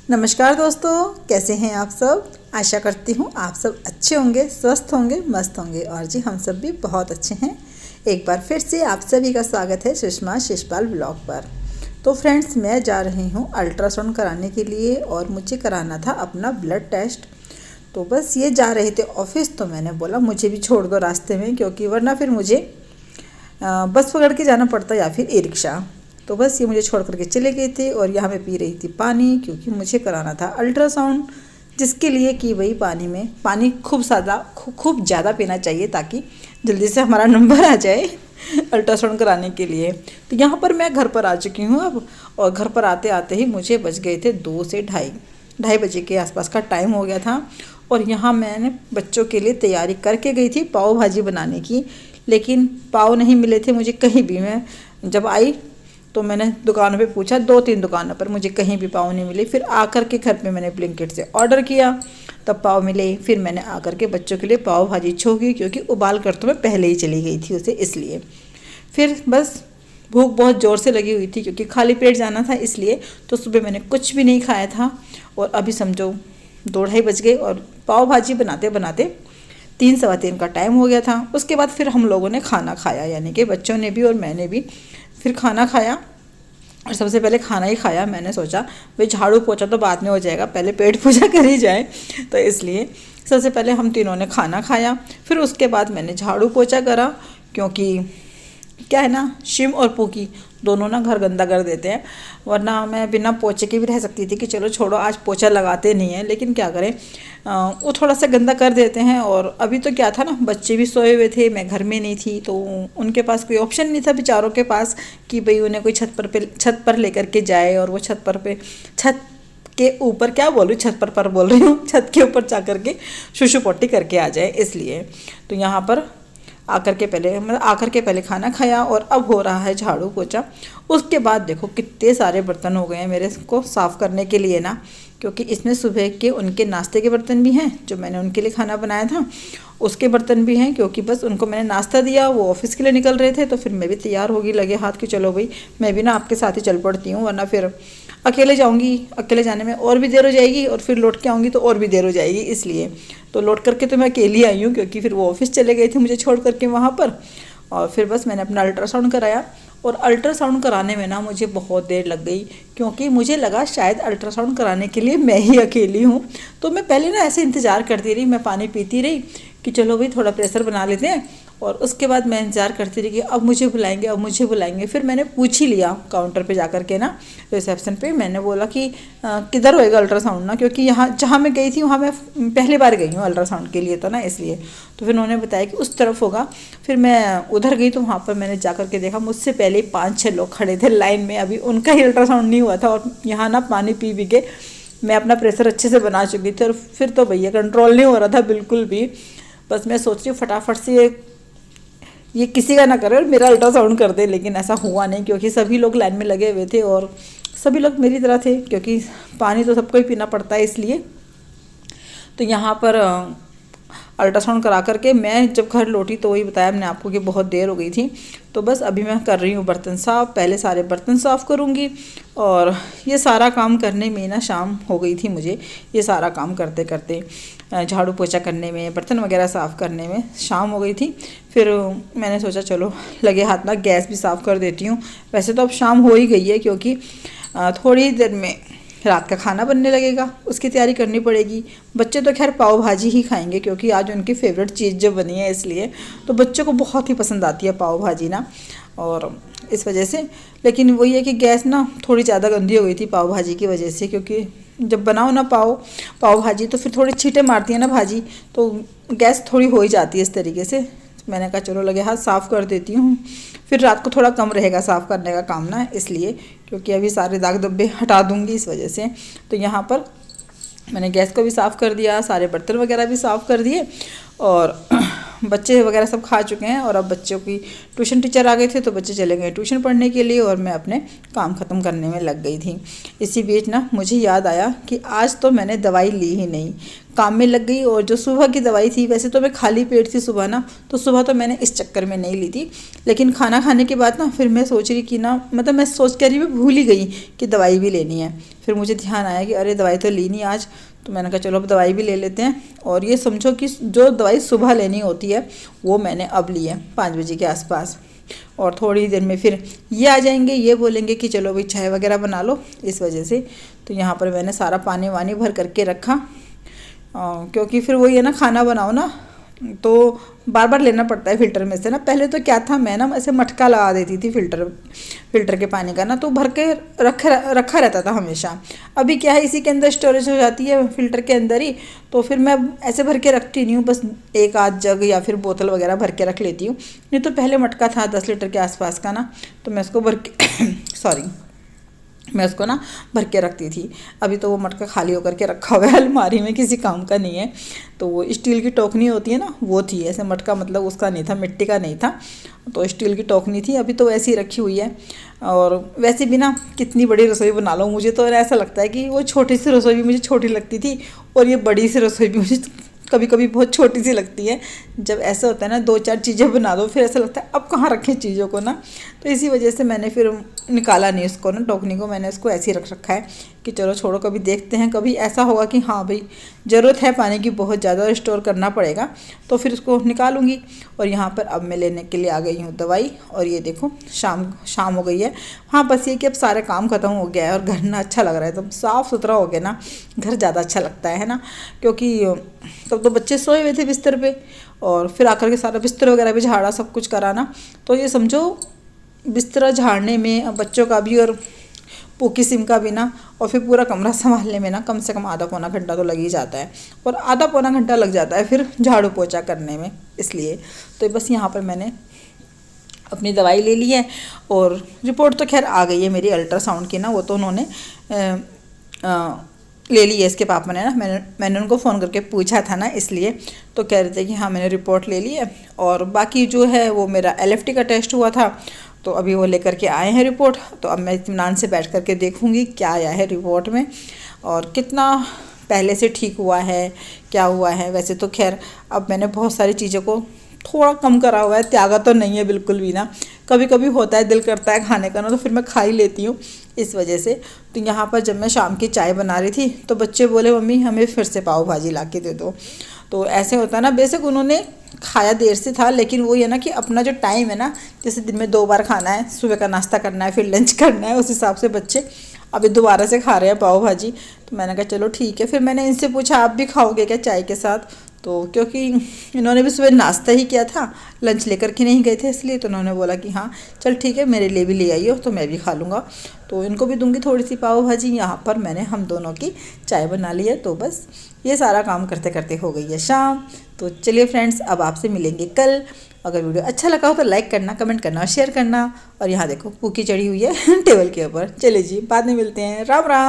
नमस्कार दोस्तों, कैसे हैं आप सब। आशा करती हूँ आप सब अच्छे होंगे, स्वस्थ होंगे, मस्त होंगे। और जी हम सब भी बहुत अच्छे हैं। एक बार फिर से आप सभी का स्वागत है सुषमा शिषपाल ब्लॉग पर। तो फ्रेंड्स, मैं जा रही हूँ अल्ट्रासाउंड कराने के लिए और मुझे कराना था अपना ब्लड टेस्ट। तो बस ये जा रहे थे ऑफिस, तो मैंने बोला मुझे भी छोड़ दो रास्ते में, क्योंकि वरना फिर मुझे बस पकड़ के जाना पड़ता या फिर ई रिक्शा। तो बस ये मुझे छोड़ करके चले गए थे और यहाँ मैं पी रही थी पानी, क्योंकि मुझे कराना था अल्ट्रासाउंड, जिसके लिए कि वही पानी खूब ज़्यादा पीना चाहिए ताकि जल्दी से हमारा नंबर आ जाए अल्ट्रासाउंड कराने के लिए। तो यहाँ पर मैं घर पर आ चुकी हूँ अब, और घर पर आते आते ही मुझे बज गए थे 2 से ढाई बजे के आसपास का टाइम हो गया था। और यहाँ मैंने बच्चों के लिए तैयारी करके गई थी पाव भाजी बनाने की, लेकिन पाव नहीं मिले थे मुझे कहीं भी। मैं जब आई तो मैंने दुकानों पे पूछा, 2-3 दुकानों पर, मुझे कहीं भी पाव नहीं मिले। फिर आकर के घर पे मैंने ब्लिंकिट से ऑर्डर किया, तब पाव मिले। फिर मैंने आकर के बच्चों के लिए पाव भाजी छोकी, क्योंकि उबाल कर तो मैं पहले ही चली गई थी उसे, इसलिए। फिर बस भूख बहुत ज़ोर से लगी हुई थी, क्योंकि खाली पेट जाना था इसलिए। तो सुबह मैंने कुछ भी नहीं खाया था, और अभी समझो 2-2:30 बज गए और पाव भाजी बनाते बनाते 3-3:15 का टाइम हो गया था। उसके बाद फिर हम लोगों ने खाना खाया, यानी कि बच्चों ने भी और मैंने भी फिर खाना खाया। और सबसे पहले खाना ही खाया। मैंने सोचा भाई झाड़ू पोछा तो बाद में हो जाएगा, पहले पेट पूजा कर ही जाए, तो इसलिए सबसे पहले हम तीनों ने खाना खाया। फिर उसके बाद मैंने झाड़ू पोछा करा, क्योंकि क्या है ना, शिम और पूकी दोनों ना घर गंदा कर देते हैं। वरना मैं बिना पोछे के भी रह सकती थी कि चलो छोड़ो आज पोछा लगाते नहीं हैं, लेकिन क्या करें, वो थोड़ा सा गंदा कर देते हैं। और अभी तो क्या था ना, बच्चे भी सोए हुए थे, मैं घर में नहीं थी, तो उनके पास कोई ऑप्शन नहीं था बेचारों के पास कि भाई उन्हें कोई छत पर लेकर के जाए, और वो छत के ऊपर क्या बोल रही हूँ, छत पर बोल रही हूँ, छत के ऊपर जा करके शुशु पोटी करके आ जाए, इसलिए। तो यहाँ पर आकर के पहले खाना खाया, और अब हो रहा है झाड़ू पोछा। उसके बाद देखो कितने सारे बर्तन हो गए हैं मेरे को साफ़ करने के लिए ना, क्योंकि इसमें सुबह के उनके नाश्ते के बर्तन भी हैं, जो मैंने उनके लिए खाना बनाया था उसके बर्तन भी हैं, क्योंकि बस उनको मैंने नाश्ता दिया, वो ऑफिस के लिए निकल रहे थे। तो फिर मैं भी तैयार होगी लगे हाथ कि चलो भाई मैं भी ना आपके साथ ही चल पड़ती हूँ, वरना फिर अकेले जाऊँगी, अकेले जाने में और भी देर हो जाएगी, और फिर लौट के आऊँगी तो और भी देर हो जाएगी, इसलिए। तो लौट करके तो मैं अकेली आई हूँ, क्योंकि फिर वो ऑफिस चले गए थे मुझे छोड़ करके वहाँ पर। और फिर बस मैंने अपना अल्ट्रासाउंड कराया, और अल्ट्रासाउंड कराने में ना मुझे बहुत देर लग गई, क्योंकि मुझे लगा शायद अल्ट्रासाउंड कराने के लिए मैं ही अकेली हूँ। तो मैं पहले ना ऐसे इंतज़ार करती रही, मैं पानी पीती रही कि चलो भाई थोड़ा प्रेशर बना लेते हैं, और उसके बाद मैं इंतज़ार करती रही कि अब मुझे बुलाएंगे। फिर मैंने पूछ ही लिया काउंटर पे जाकर के ना, रिसेप्शन पे। मैंने बोला कि किधर होएगा अल्ट्रासाउंड ना, क्योंकि यहाँ जहाँ मैं गई थी वहाँ मैं पहली बार गई हूँ अल्ट्रासाउंड के लिए, तो ना इसलिए। तो फिर उन्होंने बताया कि उस तरफ होगा। फिर मैं उधर गई, तो वहाँ पर मैंने जा कर के देखा मुझसे पहले 5-6 लोग खड़े थे लाइन में, अभी उनका ही अल्ट्रासाउंड नहीं हुआ था। और यहाँ ना पानी पी के मैं अपना प्रेशर अच्छे से बना चुकी थी, और फिर तो भैया कंट्रोल नहीं हो रहा था बिल्कुल भी। बस मैं सोच रही हूँ फटाफट से ये किसी का ना करे और मेरा अल्ट्रासाउंड कर दे, लेकिन ऐसा हुआ नहीं, क्योंकि सभी लोग लाइन में लगे हुए थे, और सभी लोग मेरी तरह थे, क्योंकि पानी तो सबको ही पीना पड़ता है, इसलिए। तो यहाँ पर अल्ट्रासाउंड करा करके मैं जब घर लौटी, तो वही बताया मैंने आपको कि बहुत देर हो गई थी। तो बस अभी मैं कर रही हूँ बर्तन साफ़, पहले सारे बर्तन साफ़ करूँगी, और ये सारा काम करने में ना शाम हो गई थी मुझे। ये सारा काम करते करते, झाड़ू पोछा करने में, बर्तन वगैरह साफ़ करने में शाम हो गई थी। फिर मैंने सोचा चलो लगे हाथ ना गैस भी साफ़ कर देती हूँ। वैसे तो अब शाम हो ही गई है, क्योंकि थोड़ी देर में रात का खाना बनने लगेगा, उसकी तैयारी करनी पड़ेगी। बच्चे तो खैर पाव भाजी ही खाएंगे, क्योंकि आज उनकी फेवरेट चीज़ जो बनी है, इसलिए। तो बच्चों को बहुत ही पसंद आती है पाव भाजी ना, और इस वजह से। लेकिन वही है कि गैस ना थोड़ी ज़्यादा गंदी हो गई थी पाव भाजी की वजह से, क्योंकि जब बनाओ ना पाव भाजी, तो फिर थोड़ी छींटे मारती है ना भाजी, तो गैस थोड़ी हो ही जाती है इस तरीके से। मैंने कहा चलो लगे हाथ साफ़ कर देती हूँ, फिर रात को थोड़ा कम रहेगा साफ़ करने का काम ना, इसलिए। क्योंकि अभी सारे दाग धब्बे हटा दूँगी इस वजह से। तो यहाँ पर मैंने गैस को भी साफ़ कर दिया, सारे बर्तन वगैरह भी साफ़ कर दिए, और बच्चे वगैरह सब खा चुके हैं। और अब बच्चों की ट्यूशन टीचर आ गए थे, तो बच्चे चले गए ट्यूशन पढ़ने के लिए, और मैं अपने काम ख़त्म करने में लग गई थी। इसी बीच ना मुझे याद आया कि आज तो मैंने दवाई ली ही नहीं, काम में लग गई। और जो सुबह की दवाई थी, वैसे तो मैं खाली पेट थी सुबह ना, तो सुबह तो मैंने इस चक्कर में नहीं ली थी, लेकिन खाना खाने के बाद ना फिर मैं सोच रही कि ना, मतलब मैं सोच कर ही मैं भूल ही गई कि दवाई भी लेनी है। फिर मुझे ध्यान आया कि अरे दवाई तो ली नहीं आज, तो मैंने कहा चलो अब दवाई भी ले लेते हैं। और ये समझो कि जो दवाई सुबह लेनी होती है वो मैंने अब ली है 5 बजे के आसपास। और थोड़ी देर में फिर ये आ जाएंगे, ये बोलेंगे कि चलो भाई चाय वगैरह बना लो, इस वजह से। तो यहाँ पर मैंने सारा पानी वानी भर करके रखा, क्योंकि फिर वही है ना, खाना बनाओ ना तो बार बार लेना पड़ता है फ़िल्टर में से ना। पहले तो क्या था, मैं ना ऐसे मटका लगा देती थी फ़िल्टर के पानी का ना, तो भर के रखा रहता था हमेशा। अभी क्या है, इसी के अंदर स्टोरेज हो जाती है फ़िल्टर के अंदर ही, तो फिर मैं ऐसे भर के रखती नहीं हूँ, बस एक आध जग या फिर बोतल वगैरह भर के रख लेती हूँ। नहीं तो पहले मटका था 10 लीटर के आसपास का ना, तो मैं उसको भर के सॉरी मैं उसको ना भर के रखती थी। अभी तो वो मटका खाली होकर के रखा हुआ है अलमारी में, किसी काम का नहीं है। तो वो स्टील की टोकनी होती है ना, वो थी। ऐसे मटका मतलब उसका नहीं था, मिट्टी का नहीं था, तो स्टील की टोकनी थी। अभी तो ऐसी ही रखी हुई है। और वैसे भी ना कितनी बड़ी रसोई बना लो, मुझे तो ऐसा लगता है कि वो छोटी सी रसोई भी मुझे छोटी लगती थी, और ये बड़ी सी रसोई भी मुझे कभी कभी बहुत छोटी सी लगती है। जब ऐसा होता है ना 2-4 चीज़ें बना दो, फिर ऐसा लगता है अब कहाँ रखें चीज़ों को ना। तो इसी वजह से मैंने फिर निकाला नहीं उसको ना, टोकनी को मैंने उसको ऐसे ही रख रखा है कि चलो छोड़ो, कभी देखते हैं, कभी ऐसा होगा कि हाँ भाई ज़रूरत है पानी की बहुत ज़्यादा, स्टोर करना पड़ेगा, तो फिर उसको निकालूंगी। और यहाँ पर अब मैं लेने के लिए आ गई हूँ दवाई। और ये देखो शाम हो गई है। हाँ बस ये कि अब सारे काम ख़त्म हो गया है और घर ना अच्छा लग रहा है, तो साफ़ सुथरा हो गया ना, घर ज़्यादा अच्छा लगता है ना। क्योंकि तब तो बच्चे सोए हुए थे बिस्तर पे, और फिर आकर के सारा बिस्तर वगैरह भी झाड़ा, सब कुछ कराना। तो ये समझो बिस्तर झाड़ने में बच्चों का भी और पूकी सिम का भी ना, और फिर पूरा कमरा संभालने में ना कम से कम आधा पौना घंटा तो लग ही जाता है, और आधा पौना घंटा लग जाता है फिर झाड़ू पोछा करने में। इसलिए तो बस यहाँ पर मैंने अपनी दवाई ले ली है। और रिपोर्ट तो खैर आ गई है मेरी अल्ट्रासाउंड की ना, वो तो उन्होंने ले ली है इसके पापा ने ना। मैंने उनको फ़ोन करके पूछा था ना, इसलिए तो कह रहे थे कि हाँ मैंने रिपोर्ट ले ली है। और बाकी जो है वो मेरा LFT का टेस्ट हुआ था, तो अभी वो लेकर के आए हैं रिपोर्ट। तो अब मैं इत्मीनान से बैठ करके देखूँगी क्या आया है रिपोर्ट में, और कितना पहले से ठीक हुआ है, क्या हुआ है। वैसे तो खैर अब मैंने बहुत सारी चीज़ों को थोड़ा कम करा हुआ है, त्यागा तो नहीं है बिल्कुल भी ना। कभी कभी होता है, दिल करता है खाने का ना, तो फिर मैं खा ही लेती हूँ इस वजह से। तो यहाँ पर जब मैं शाम की चाय बना रही थी तो बच्चे बोले मम्मी हमें फिर से पाव भाजी ला के दे दो। तो ऐसे होता है ना, बेशक उन्होंने खाया देर से था, लेकिन वो ये ना कि अपना जो टाइम है ना, जैसे दिन में 2 बार खाना है, सुबह का नाश्ता करना है फिर लंच करना है, उस हिसाब से बच्चे अभी दोबारा से खा रहे हैं पाव भाजी। तो मैंने कहा चलो ठीक है। फिर मैंने इनसे पूछा आप भी खाओगे क्या चाय के साथ, तो क्योंकि इन्होंने भी सुबह नाश्ता ही किया था, लंच लेकर के नहीं गए थे, इसलिए तो उन्होंने बोला कि हाँ चल ठीक है मेरे लिए भी ले आइयो, तो मैं भी खा लूँगा। तो इनको भी दूंगी थोड़ी सी पाव भाजी। यहाँ पर मैंने हम दोनों की चाय बना ली है। तो बस ये सारा काम करते करते हो गई है शाम। तो चलिए फ्रेंड्स, अब आपसे मिलेंगे कल। अगर वीडियो अच्छा लगा हो तो लाइक करना, कमेंट करना और शेयर करना। और यहाँ देखो पूकी चढ़ी हुई है टेबल के ऊपर। चलिए जी, बाद में मिलते हैं। राम राम।